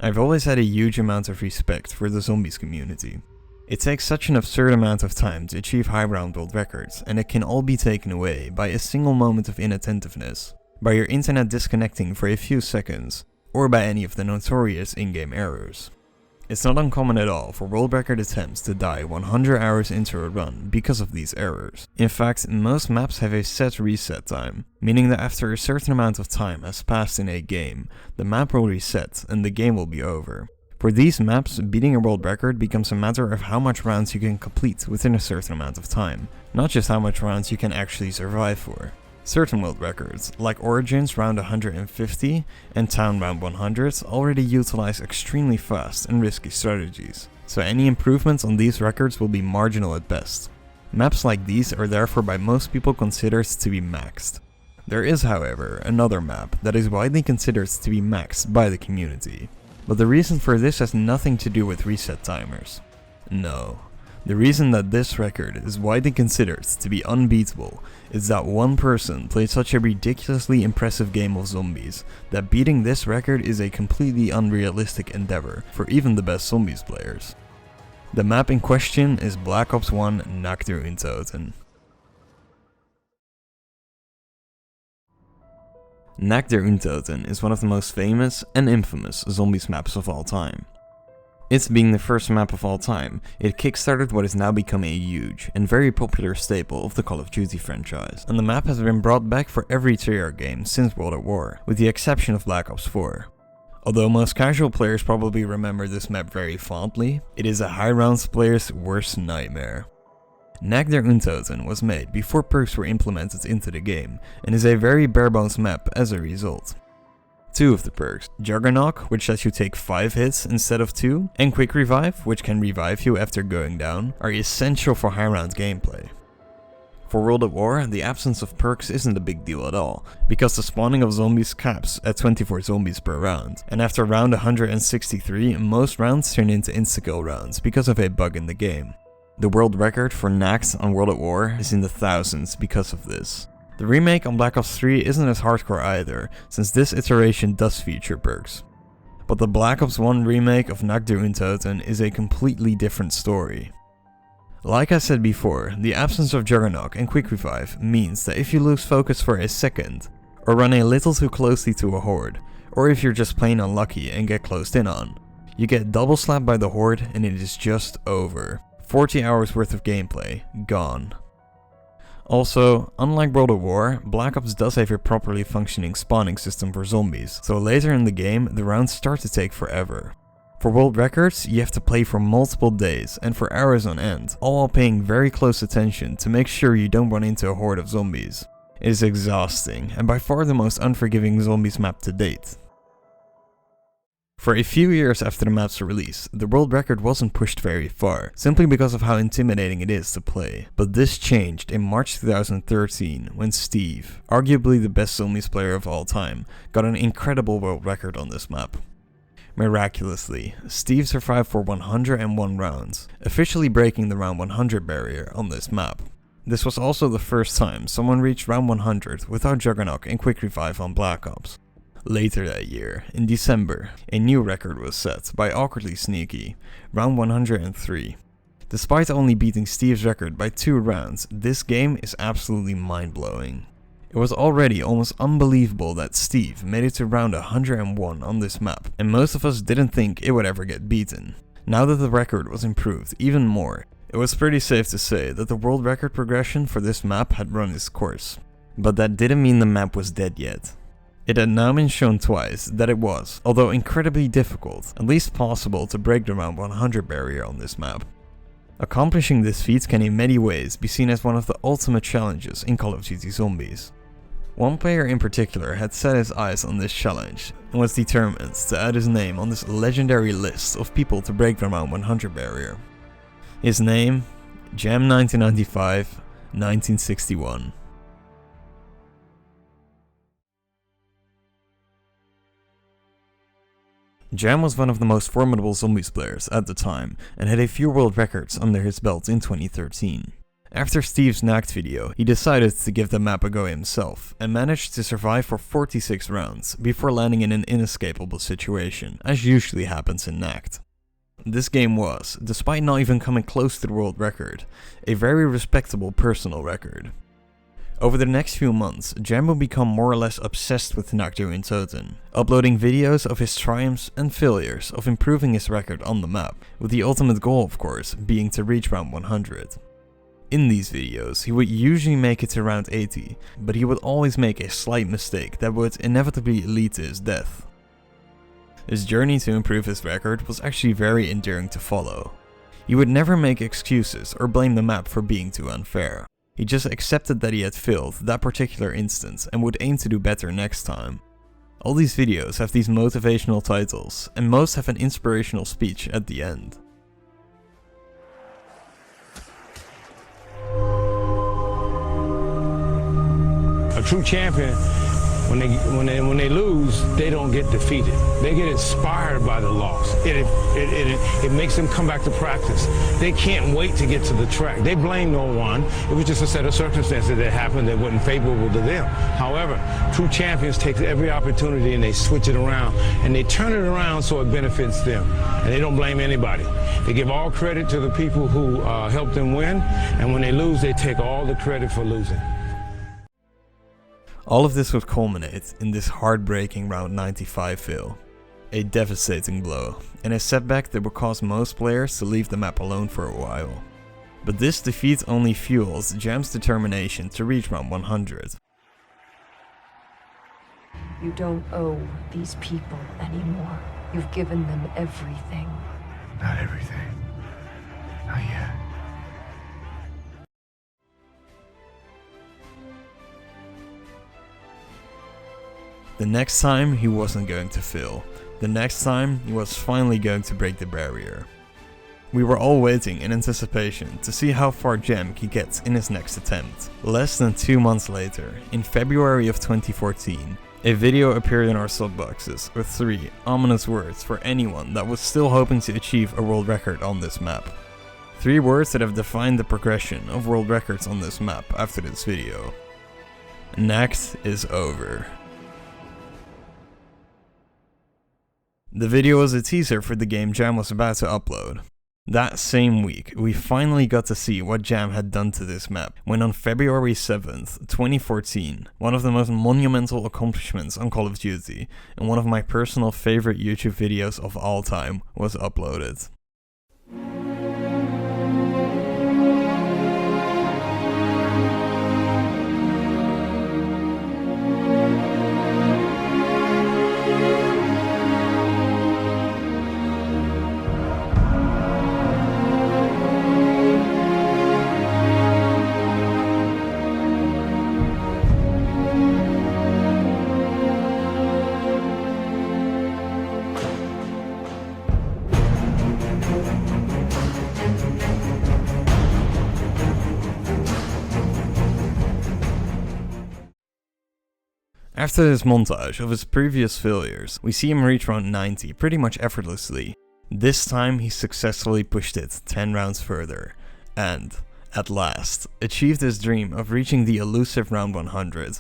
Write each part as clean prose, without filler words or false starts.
I've always had a huge amount of respect for the zombies community. It takes such an absurd amount of time to achieve high round world records, and it can all be taken away by a single moment of inattentiveness, by your internet disconnecting for a few seconds, or by any of the notorious in-game errors. It's not uncommon at all for world record attempts to die 100 hours into a run because of these errors. In fact, most maps have a set reset time, meaning that after a certain amount of time has passed in a game, the map will reset and the game will be over. For these maps, beating a world record becomes a matter of how much rounds you can complete within a certain amount of time, not just how much rounds you can actually survive for. Certain world records, like Origins round 150 and Town round 100, already utilize extremely fast and risky strategies, so any improvements on these records will be marginal at best. Maps like these are therefore by most people considered to be maxed. There is, however, another map that is widely considered to be maxed by the community, but the reason for this has nothing to do with reset timers. No. The reason that this record is widely considered to be unbeatable is that one person played such a ridiculously impressive game of zombies that beating this record is a completely unrealistic endeavor for even the best zombies players. The map in question is Black Ops 1 Nacht der Untoten. Nacht der Untoten is one of the most famous and infamous zombies maps of all time. It being the first map of all time, it kickstarted what has now become a huge and very popular staple of the Call of Duty franchise, and the map has been brought back for every Treyarch game since World at War, with the exception of Black Ops 4. Although most casual players probably remember this map very fondly, it is a high rounds player's worst nightmare. Nacht der Untoten was made before perks were implemented into the game, and is a very barebones map as a result. Two of the perks, Juggernaut, which lets you take 5 hits instead of 2, and Quick Revive, which can revive you after going down, are essential for high round gameplay. For World at War, the absence of perks isn't a big deal at all, because the spawning of zombies caps at 24 zombies per round, and after round 163, most rounds turn into insta-kill rounds because of a bug in the game. The world record for Nacht on World at War is in the thousands because of this. The remake on Black Ops 3 isn't as hardcore either, since this iteration does feature perks. But the Black Ops 1 remake of Nacht der Untoten is a completely different story. Like I said before, the absence of Juggernaut and Quick Revive means that if you lose focus for a second, or run a little too closely to a horde, or if you're just plain unlucky and get closed in on, you get double slapped by the horde and it is just over. 40 hours worth of gameplay, gone. Also, unlike World at War, Black Ops does have a properly functioning spawning system for zombies, so later in the game the rounds start to take forever. For world records, you have to play for multiple days and for hours on end, all while paying very close attention to make sure you don't run into a horde of zombies. It is exhausting, and by far the most unforgiving zombies map to date. For a few years after the map's release, the world record wasn't pushed very far, simply because of how intimidating it is to play. But this changed in March 2013 when Steve, arguably the best zombies player of all time, got an incredible world record on this map. Miraculously, Steve survived for 101 rounds, officially breaking the round 100 barrier on this map. This was also the first time someone reached round 100 without Juggernaut and Quick Revive on Black Ops. Later that year, in December, a new record was set by Awkwardly Sneaky, round 103. Despite only beating Steve's record by 2 rounds, this game is absolutely mind-blowing. It was already almost unbelievable that Steve made it to round 101 on this map, and most of us didn't think it would ever get beaten. Now that the record was improved even more, it was pretty safe to say that the world record progression for this map had run its course. But that didn't mean the map was dead yet. It had now been shown twice that it was, although incredibly difficult, at least possible to break the round 100 barrier on this map. Accomplishing this feat can in many ways be seen as one of the ultimate challenges in Call of Duty Zombies. One player in particular had set his eyes on this challenge and was determined to add his name on this legendary list of people to break the round 100 barrier. His name? Jam 1995, 1961. Jam was one of the most formidable zombies players at the time and had a few world records under his belt in 2013. After Steve's Nacht video, he decided to give the map a go himself, and managed to survive for 46 rounds, before landing in an inescapable situation, as usually happens in Nacht. This game was, despite not even coming close to the world record, a very respectable personal record. Over the next few months, Jam would become more or less obsessed with IReapZz, uploading videos of his triumphs and failures of improving his record on the map, with the ultimate goal of course being to reach round 100. In these videos, he would usually make it to round 80, but he would always make a slight mistake that would inevitably lead to his death. His journey to improve his record was actually very endearing to follow. He would never make excuses or blame the map for being too unfair. He just accepted that he had failed that particular instance and would aim to do better next time. All these videos have these motivational titles, and most have an inspirational speech at the end. A true champion, when they lose, they don't get defeated. They get inspired by the loss. It makes them come back to practice. They can't wait to get to the track. They blame no one. It was just a set of circumstances that happened that wasn't favorable to them. However, true champions take every opportunity and they switch it around. And they turn it around so it benefits them. And they don't blame anybody. They give all credit to the people who helped them win. And when they lose, they take all the credit for losing. All of this would culminate in this heartbreaking round 95 fail. A devastating blow, and a setback that would cause most players to leave the map alone for a while. But this defeat only fuels Jam's determination to reach round 100. You don't owe these people anymore. You've given them everything. Not everything. Not yet. The next time he wasn't going to fail. The next time he was finally going to break the barrier. We were all waiting in anticipation to see how far Jam could get in his next attempt. Less than 2 months later, in February of 2014, a video appeared in our subboxes with 3 ominous words for anyone that was still hoping to achieve a world record on this map. 3 words that have defined the progression of world records on this map after this video. Nacht is over. The video was a teaser for the game Jam was about to upload. That same week, we finally got to see what Jam had done to this map, when on February 7th, 2014, one of the most monumental accomplishments on Call of Duty, and one of my personal favorite YouTube videos of all time, was uploaded. After this montage of his previous failures, we see him reach round 90 pretty much effortlessly. This time he successfully pushed it 10 rounds further, and, at last, achieved his dream of reaching the elusive round 100.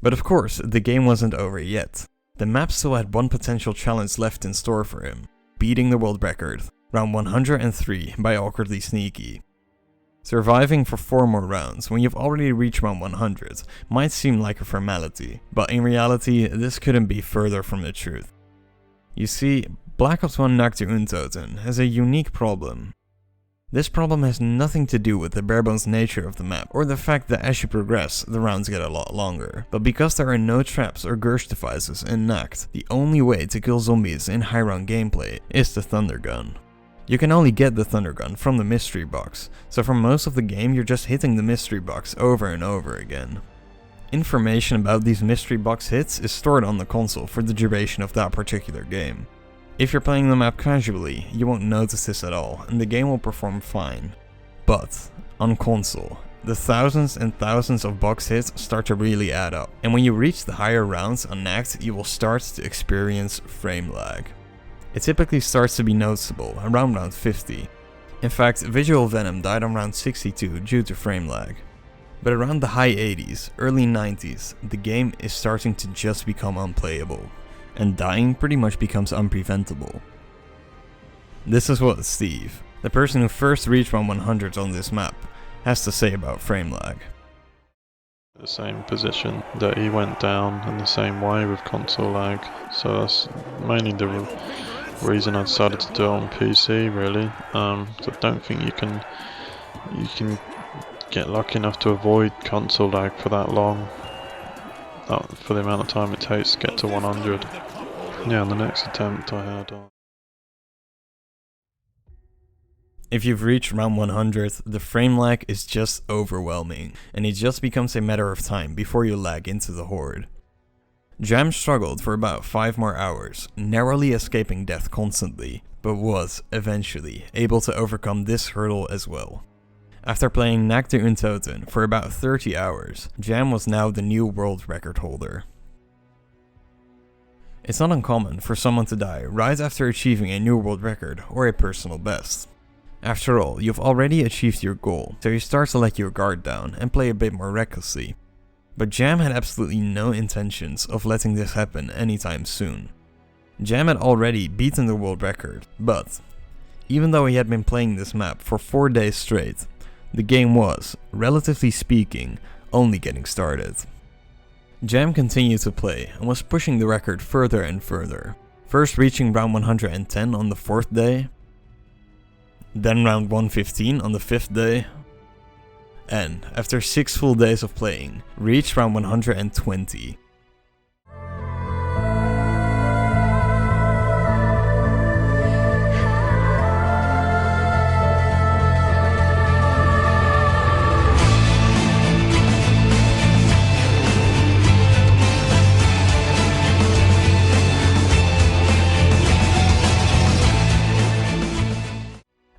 But of course, the game wasn't over yet. The map still had one potential challenge left in store for him, beating the world record, round 103 by Awkwardly Sneaky. Surviving for 4 more rounds when you've already reached round 100 might seem like a formality, but in reality this couldn't be further from the truth. You see, Black Ops 1 IReapZz has a unique problem. This problem has nothing to do with the barebones nature of the map, or the fact that as you progress, the rounds get a lot longer. But because there are no traps or Gersh devices in Nacht, the only way to kill zombies in high round gameplay is the Thunder Gun. You can only get the Thunder Gun from the mystery box, so for most of the game you're just hitting the mystery box over and over again. Information about these mystery box hits is stored on the console for the duration of that particular game. If you're playing the map casually, you won't notice this at all, and the game will perform fine. But on console, the thousands and thousands of box hits start to really add up, and when you reach the higher rounds on Nact, you will start to experience frame lag. It typically starts to be noticeable around round 50. In fact, Visual Venom died on round 62 due to frame lag. But around the high 80s, early 90s, the game is starting to just become unplayable, and dying pretty much becomes unpreventable. This is what Steve, the person who first reached round 100 on this map, has to say about frame lag. The same position that he went down in the same way with console lag, so that's mainly the reason I decided to do it on PC really. I don't think you can get lucky enough to avoid console lag for that long, for the amount of time it takes to get to 100. Yeah, on the next attempt I had on. If you've reached round 100, the frame lag is just overwhelming, and it just becomes a matter of time before you lag into the horde. Jam struggled for about 5 more hours, narrowly escaping death constantly, but was, eventually, able to overcome this hurdle as well. After playing Nacht der Untoten for about 30 hours, Jam was now the new world record holder. It's not uncommon for someone to die right after achieving a new world record or a personal best. After all, you've already achieved your goal, so you start to let your guard down and play a bit more recklessly. But Jam had absolutely no intentions of letting this happen anytime soon. Jam had already beaten the world record, but even though he had been playing this map for 4 days straight, the game was, relatively speaking, only getting started. Jam continued to play and was pushing the record further and further, first reaching round 110 on the 4th day, then round 115 on the 5th day, and after 6 full days of playing, reached round 120.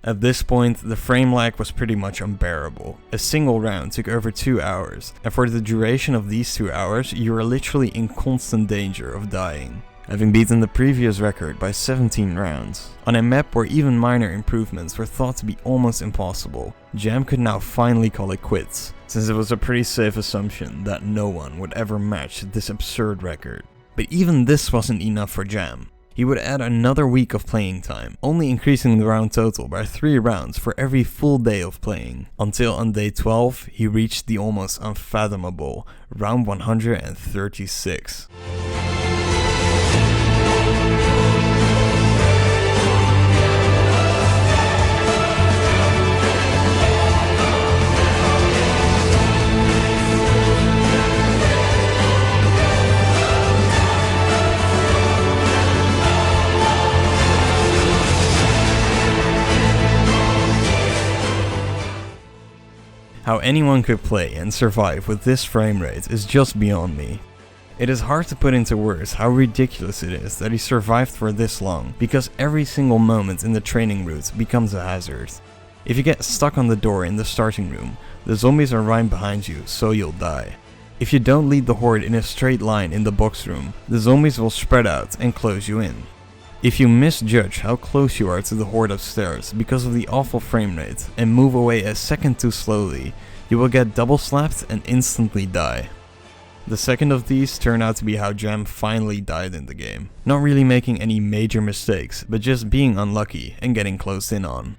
At this point, the frame lag was pretty much unbearable. A single round took over 2 hours, and for the duration of these 2 hours, you were literally in constant danger of dying, having beaten the previous record by 17 rounds. On a map where even minor improvements were thought to be almost impossible, Jam could now finally call it quits, since it was a pretty safe assumption that no one would ever match this absurd record. But even this wasn't enough for Jam. He would add another week of playing time, only increasing the round total by 3 rounds for every full day of playing, until on day 12 he reached the almost unfathomable round 136. How anyone could play and survive with this frame rate is just beyond me. It is hard to put into words how ridiculous it is that he survived for this long, because every single moment in the training route becomes a hazard. If you get stuck on the door in the starting room, the zombies are right behind you, so you'll die. If you don't lead the horde in a straight line in the box room, the zombies will spread out and close you in. If you misjudge how close you are to the horde upstairs because of the awful frame rate and move away a second too slowly, you will get double slapped and instantly die. The second of these turned out to be how Jam finally died in the game. Not really making any major mistakes, but just being unlucky and getting closed in on.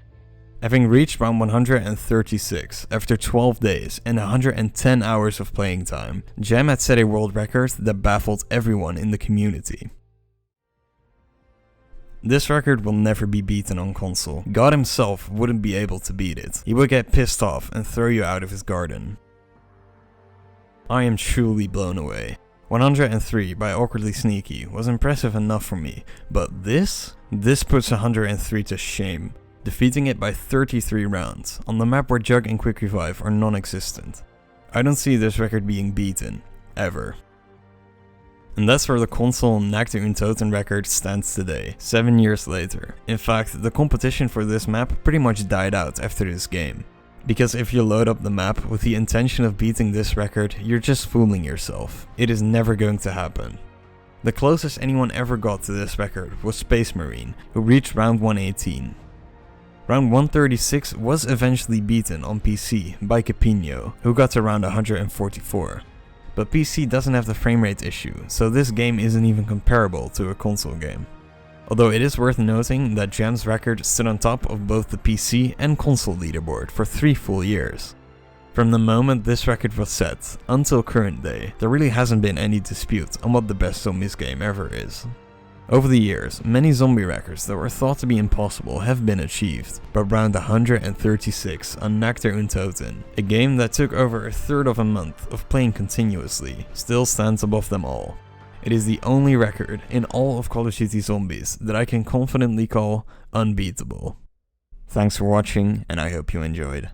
Having reached round 136 after 12 days and 110 hours of playing time, Jam had set a world record that baffled everyone in the community. This record will never be beaten on console. God himself wouldn't be able to beat it. He would get pissed off and throw you out of his garden. I am truly blown away. 103 by Awkwardly Sneaky was impressive enough for me, but this puts 103 to shame, defeating it by 33 rounds, on the map where Jug and Quick Revive are non-existent. I don't see this record being beaten, ever. And that's where the console Nacht der Untoten record stands today, 7 years later. In fact, the competition for this map pretty much died out after this game. Because if you load up the map with the intention of beating this record, you're just fooling yourself. It is never going to happen. The closest anyone ever got to this record was Space Marine, who reached round 118. Round 136 was eventually beaten on PC by Capinho, who got to round 144. But PC doesn't have the framerate issue, so this game isn't even comparable to a console game. Although it is worth noting that Jam's record stood on top of both the PC and console leaderboard for 3 full years. From the moment this record was set until current day, there really hasn't been any dispute on what the best zombies game ever is. Over the years, many zombie records that were thought to be impossible have been achieved, but round 136 on Nacht der Untoten, a game that took over a third of a month of playing continuously, still stands above them all. It is the only record in all of Call of Duty Zombies that I can confidently call unbeatable. Thanks for watching, and I hope you enjoyed.